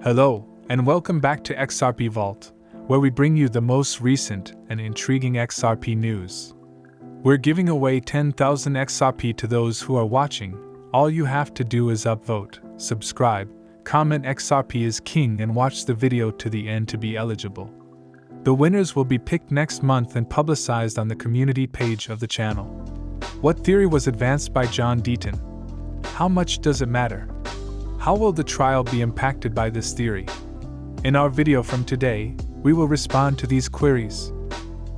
Hello, and welcome back to XRP Vault, where we bring you the most recent and intriguing XRP news. We're giving away 10,000 XRP to those who are watching. All you have to do is upvote, subscribe, comment XRP is king, and watch the video to the end to be eligible. The winners will be picked next month and publicized on the community page of the channel. What theory was advanced by John Deaton? How much does it matter? How will the trial be impacted by this theory? In our video from today, we will respond to these queries.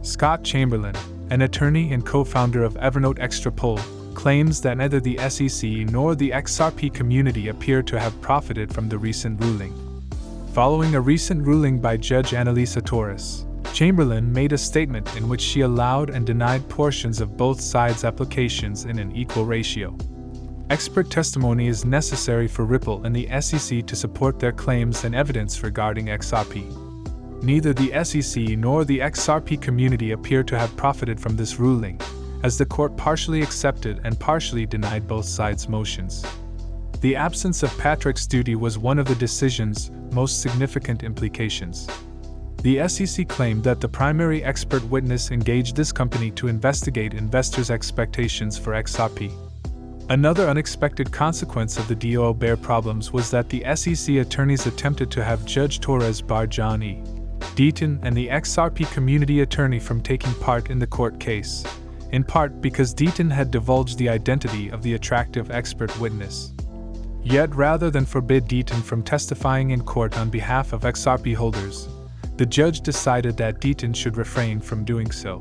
Scott Chamberlain, an attorney and co-founder of Evernote Extrapol, claims that neither the SEC nor the XRP community appear to have profited from the recent ruling. Following a recent ruling by Judge Analisa Torres, Chamberlain made a statement in which she allowed and denied portions of both sides' applications in an equal ratio. Expert testimony is necessary for Ripple and the SEC to support their claims and evidence regarding XRP. Neither the SEC nor the XRP community appear to have profited from this ruling, as the court partially accepted and partially denied both sides' motions. The absence of Patrick's duty was one of the decision's most significant implications. The SEC claimed that the primary expert witness engaged this company to investigate investors' expectations for XRP. Another unexpected consequence of the DOO bear problems was that the SEC attorneys attempted to have Judge Torres bar John Deaton and the XRP community attorney from taking part in the court case, in part because Deaton had divulged the identity of the attractive expert witness. Yet rather than forbid Deaton from testifying in court on behalf of XRP holders, the judge decided that Deaton should refrain from doing so.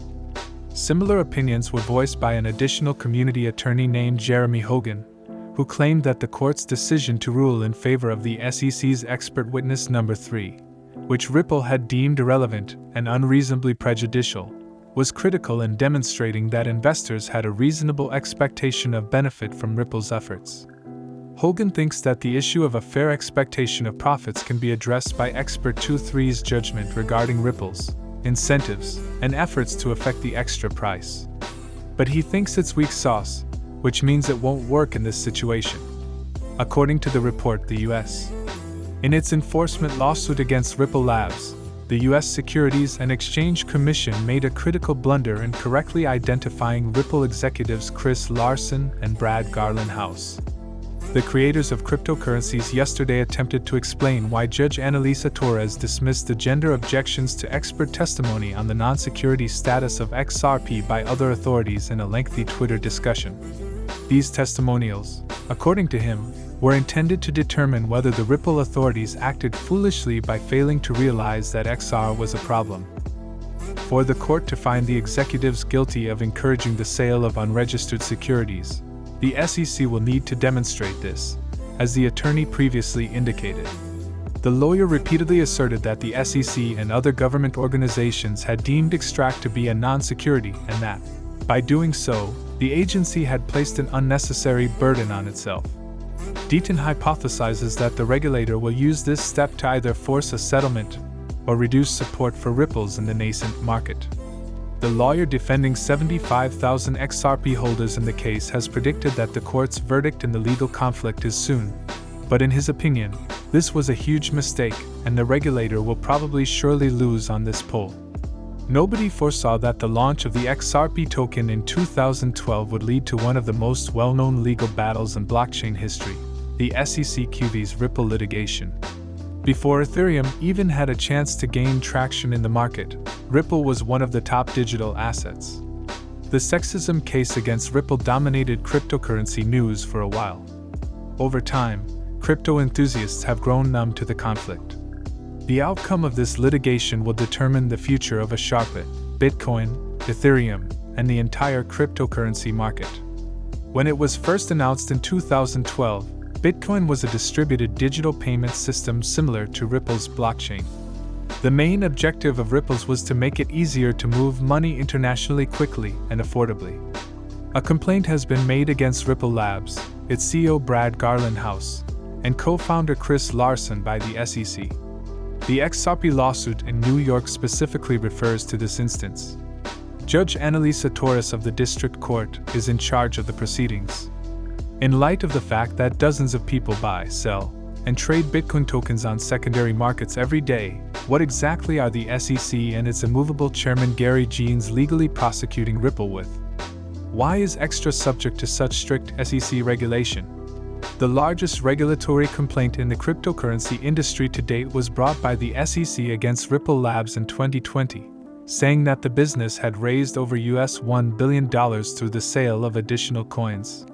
Similar opinions were voiced by an additional community attorney named Jeremy Hogan, who claimed that the court's decision to rule in favor of the SEC's expert witness number 3, which Ripple had deemed irrelevant and unreasonably prejudicial, was critical in demonstrating that investors had a reasonable expectation of benefit from Ripple's efforts. Hogan thinks that the issue of a fair expectation of profits can be addressed by Expert 2-3's judgment regarding Ripple's incentives and efforts to affect the extra price. But he thinks it's weak sauce, which means it won't work in this situation. According to the report, the U.S. in its enforcement lawsuit against Ripple Labs, the U.S. Securities and Exchange Commission made a critical blunder in correctly identifying Ripple executives Chris Larsen and Brad Garlinghouse. The creators of cryptocurrencies yesterday attempted to explain why Judge Analisa Torres dismissed the gender objections to expert testimony on the non-security status of XRP by other authorities in a lengthy Twitter discussion. These testimonials, according to him, were intended to determine whether the Ripple authorities acted foolishly by failing to realize that XR was a problem. For the court to find the executives guilty of encouraging the sale of unregistered securities, the SEC will need to demonstrate this, as the attorney previously indicated. The lawyer repeatedly asserted that the SEC and other government organizations had deemed Extract to be a non-security and that, by doing so, the agency had placed an unnecessary burden on itself. Deaton hypothesizes that the regulator will use this step to either force a settlement or reduce support for Ripples in the nascent market. The lawyer defending 75,000 XRP holders in the case has predicted that the court's verdict in the legal conflict is soon, but in his opinion, this was a huge mistake and the regulator will probably surely lose on this poll. Nobody foresaw that the launch of the XRP token in 2012 would lead to one of the most well-known legal battles in blockchain history, the SEC QV's Ripple litigation. Before Ethereum even had a chance to gain traction in the market, Ripple was one of the top digital assets. The sexism case against Ripple dominated cryptocurrency news for a while. Over time, crypto enthusiasts have grown numb to the conflict. The outcome of this litigation will determine the future of Bitcoin, Ethereum, and the entire cryptocurrency market. When it was first announced in 2012, Bitcoin was a distributed digital payment system similar to Ripple's blockchain. The main objective of Ripple's was to make it easier to move money internationally quickly and affordably. A complaint has been made against Ripple Labs, its CEO Brad Garlinghouse, and co-founder Chris Larsen by the SEC. The XRP lawsuit in New York specifically refers to this instance. Judge Analisa Torres of the District Court is in charge of the proceedings. In light of the fact that dozens of people buy, sell, and trade Bitcoin tokens on secondary markets every day, what exactly are the SEC and its immovable chairman Gary Gensler legally prosecuting Ripple with? Why is Extra subject to such strict SEC regulation? The largest regulatory complaint in the cryptocurrency industry to date was brought by the SEC against Ripple Labs in 2020, saying that the business had raised over $1 billion through the sale of additional coins.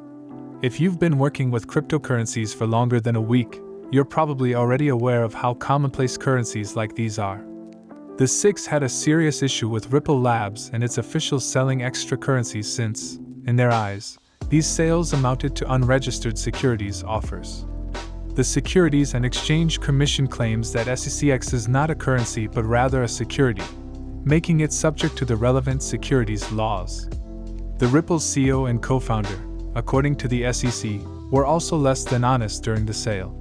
If you've been working with cryptocurrencies for longer than a week, you're probably already aware of how commonplace currencies like these are. The SEC had a serious issue with Ripple Labs and its officials selling extra currencies since, in their eyes, these sales amounted to unregistered securities offers. The Securities and Exchange Commission claims that SECX is not a currency but rather a security, making it subject to the relevant securities laws. The Ripple's CEO and co-founder, according to the SEC, were also less than honest during the sale.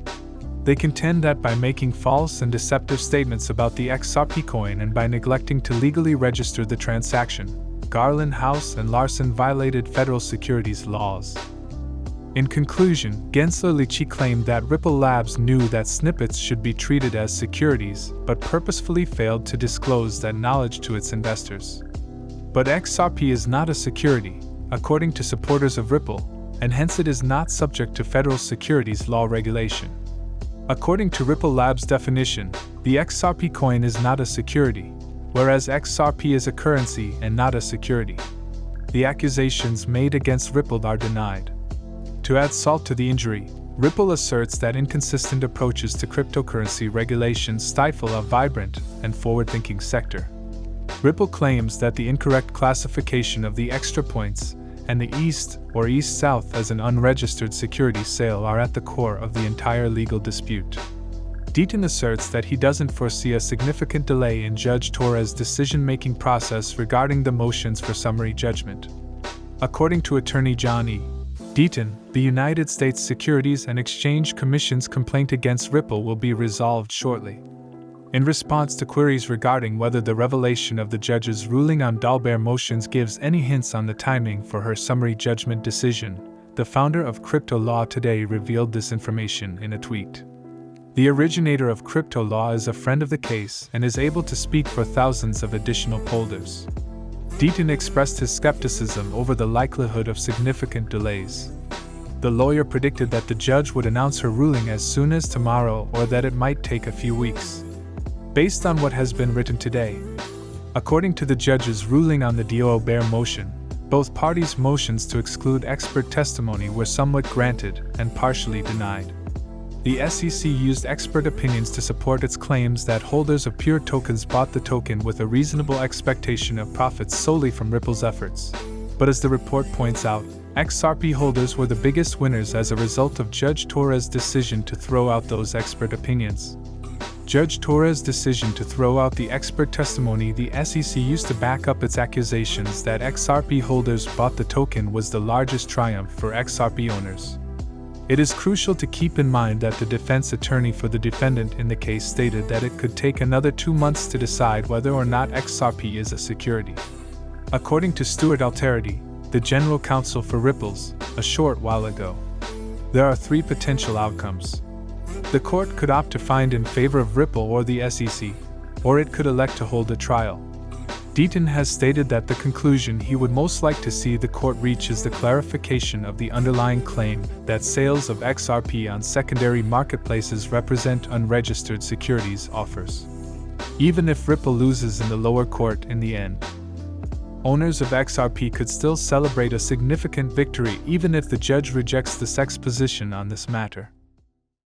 They contend that by making false and deceptive statements about the XRP coin and by neglecting to legally register the transaction, Garland, House, and Larson violated federal securities laws. In conclusion, Gensler claimed that Ripple Labs knew that snippets should be treated as securities, but purposefully failed to disclose that knowledge to its investors. But XRP is not a security, according to supporters of Ripple, and hence it is not subject to federal securities law regulation. According to Ripple Labs' definition, the XRP coin is not a security, whereas XRP is a currency and not a security. The accusations made against Ripple are denied. To add salt to the injury, Ripple asserts that inconsistent approaches to cryptocurrency regulation stifle a vibrant and forward-thinking sector. Ripple claims that the incorrect classification of the extra points and the East or East-South as an unregistered security sale are at the core of the entire legal dispute. Deaton asserts that he doesn't foresee a significant delay in Judge Torres' decision-making process regarding the motions for summary judgment. According to attorney John Deaton, the United States Securities and Exchange Commission's complaint against Ripple will be resolved shortly. In response to queries regarding whether the revelation of the judge's ruling on Dalbert motions gives any hints on the timing for her summary judgment decision, the founder of CryptoLaw today revealed this information in a tweet. The originator of CryptoLaw is a friend of the case and is able to speak for thousands of additional holders. Deaton expressed his skepticism over the likelihood of significant delays. The lawyer predicted that the judge would announce her ruling as soon as tomorrow or that it might take a few weeks. Based on what has been written today, according to the judge's ruling on the Dalbert motion, both parties' motions to exclude expert testimony were somewhat granted and partially denied. The SEC used expert opinions to support its claims that holders of pure tokens bought the token with a reasonable expectation of profits solely from Ripple's efforts. But as the report points out, XRP holders were the biggest winners as a result of Judge Torres' decision to throw out those expert opinions. Judge Torres' decision to throw out the expert testimony the SEC used to back up its accusations that XRP holders bought the token was the largest triumph for XRP owners. It is crucial to keep in mind that the defense attorney for the defendant in the case stated that it could take another 2 months to decide whether or not XRP is a security. According to Stuart Alterity, the general counsel for Ripple's, a short while ago, there are 3 potential outcomes. The court could opt to find in favor of Ripple or the SEC, or it could elect to hold a trial. Deaton has stated that the conclusion he would most like to see the court reach is the clarification of the underlying claim that sales of XRP on secondary marketplaces represent unregistered securities offers. Even if Ripple loses in the lower court in the end, owners of XRP could still celebrate a significant victory even if the judge rejects the SEC's position on this matter.